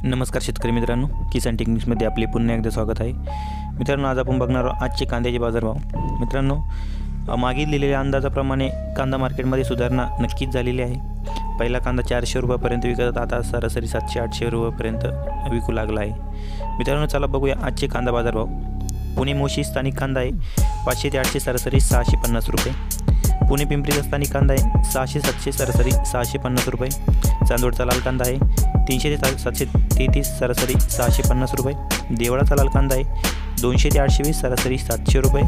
नमस्कार शेतकरी मित्रांनो, किसान टेक्निक्समध्ये आपले पुन्हा एकदा स्वागत आहे। मित्रांनो, आज आपण बघणार आहोत आजचे कांद्याचे बाजारभाव। मित्रांनो, मागील दिलेल्या अंदाजाप्रमाणे कांदा मार्केटमध्ये सुधारणा नक्कीच झालेली आहे। पहिला कांदा 400 रुपयापर्यंत विकत आता सरासरी 700-800 रुपयापर्यंत विकू लागला आहे। मित्रांनो, चला बघूया आजचे कांदा बाजारभाव। पुणे मोशी स्थानिक कांदा आहे 500 ते 800, सरासरी 650 रुपये। पुणे पिंपरीचा स्थानिक कांदा आहे 600-700, सरासरी 650 रुपये। चांदोडचा लाल कांदा आहे 300 ते 733, सरासरी 650 रुपये। देवळाचा लाल कांदा आहे 200 ते 820, सरासरी 700 रुपये।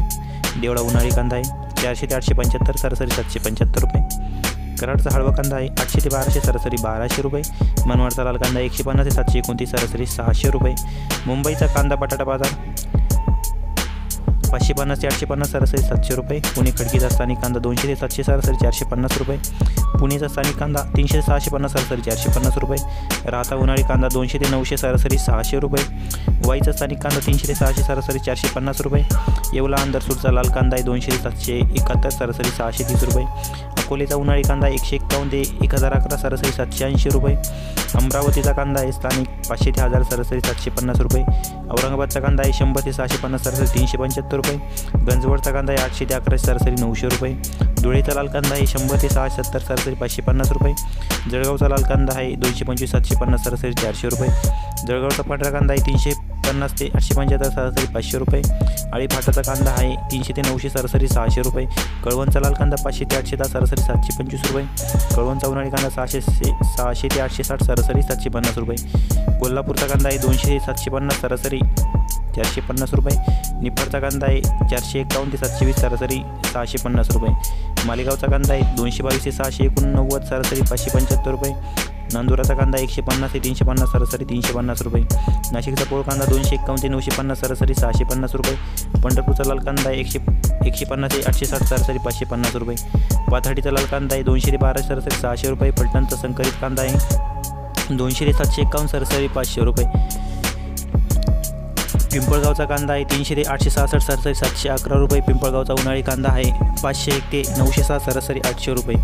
देवळा उन्हाळी कांदा आहे 400 ते 875, सरासरी 775 रुपये। कराडचा हळवा कांदा आहे 800 ते 1200, सरासरी 1200 रुपये। मनमाडचा लाल कांदा 150 ते 729, सरासरी 600 रुपये। मुंबईचा कांदा बटाटा बाजार 550 ते 850, सरासरी 700 रुपये। पुणे खडकीचा स्थानिक कांदा 200 ते 700, सरासरी 450 रुपये। पुणेचा स्थानिक कांदा 300 ते 650, सरासरी 450 रुपये। राहता उन्हाळी कांदा 200 ते 900, सरासरी 600 रुपये। वाईचा स्थानिक कांदा 300 ते 600, सरासरी 450 रुपये। येवला अंदरसूरचा लाल कांदा आहे 200 ते 771, सरासरी 630 रुपये। अकोलेचा उन्हाळी कांदा 151 ते 1011, सरासरी 780 रुपये। अमरावतीचा कांदा आहे स्थानिक 500 ते 1000, सरासरी 750 रुपये। औरंगाबादचा कांदा आहे 100 ते 650, सरासरी 375 रुपये। गंजवडचा कांदा आहे 800 ते 1100, सरासरी 900 रुपये। धुळेचा लाल कांदा आहे 100 ते 670, सरासरी 550 रुपये। जळगावचा लाल कांदा आहे 225 750, सरासरी 400 रुपये। जळगावचा पांढरा कांदा आहे 350 ते 875, सरासरी 500 रुपये। आळीफाटाचा कांदा आहे 300 ते 900, सरासरी 600 रुपये। कळवणचा लाल कांदा 500 ते 810, सरासरी 725 रुपये। कळवणचा उन्हाळी कांदा 600 ते 860, सरासरी 750 रुपये। कोल्हापूरचा कांदा आहे 200 ते 750, सरासरी 450 रुपये। निफाडचा कांदा आहे 451 ते 720, सरासरी 650 रुपये। मालेगावचा कांदा आहे 222 ते 689, सरासरी 575 रुपये। नांदुराचा कांदा 150 ते 350, सरासरी 350 रुपये। नाशिकचा पोळ कांदा 251 ते 950, सरासरी 650 रुपये। पंढरपूरचा लाल कांदा आहे 150 ते 860, सरासरी 550 रुपये। पाथर्डीचा लाल कांदा आहे 200 ते 1200, सरासरी 600 रुपये। पलटणचा संकरित कांदा आहे 200 ते 751, सरासरी 500 रुपये। पिंपळगावचा कांदा आहे 300 ते 866, सरासरी 711 रुपये। पिंपळगावचा उन्हाळी कांदा आहे 501 ते 906, सरासरी 800 रुपये।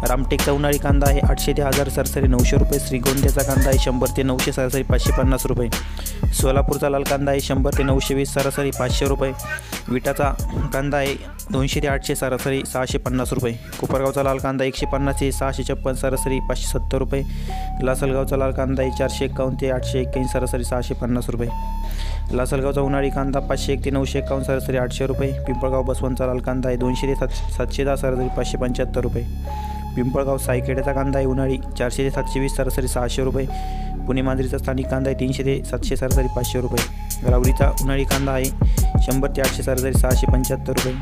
रामटेकचा उन्हाळी कांदा आहे 800 ते 1000, सरासरी 900 रुपये। श्रीगोंद्याचा कांदा आहे 100 ते 900, सरासरी 550 रुपये। सोलापूरचा लाल कांदा आहे 100 ते 920, सरासरी 500 रुपये। विटाचा कांदा आहे 200 ते 800, सरासरी 650 रुपये। कोपरगावचा लाल कांदा 150 ते 656, सरासरी 570 रुपये। लासलगावचा लाल कांदा आहे 451 ते 881, सरासरी 650 रुपये। लासलगावचा उन्हाळी कांदा 501 ते 951, सरासरी 800 रुपये। पिंपळगाव बसवंतचा लाल कांदा आहे 200 ते 710, सरासरी 575 रुपये। पिंपळगाव सायखेड्याचा कांदा आहे उन्हाळी 400 ते 720, सरासरी 600 रुपये। पुणे मांजरीचा स्थानिक कांदा आहे 300 ते 700, सरासरी 500 रुपये। रावरीचा उन्हाळी कांदा आहे 100 ते 800, सरासरी 675 रुपये।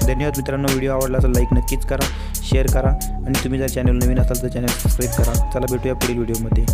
धन्यवाद मित्रांनो, व्हिडिओ आवडला तर लाईक नक्कीच करा, शेअर करा आणि तुम्ही जर चॅनल नवीन असाल तर चॅनल सबस्क्राईब करा। चला भेटूया पुढील व्हिडिओमध्ये।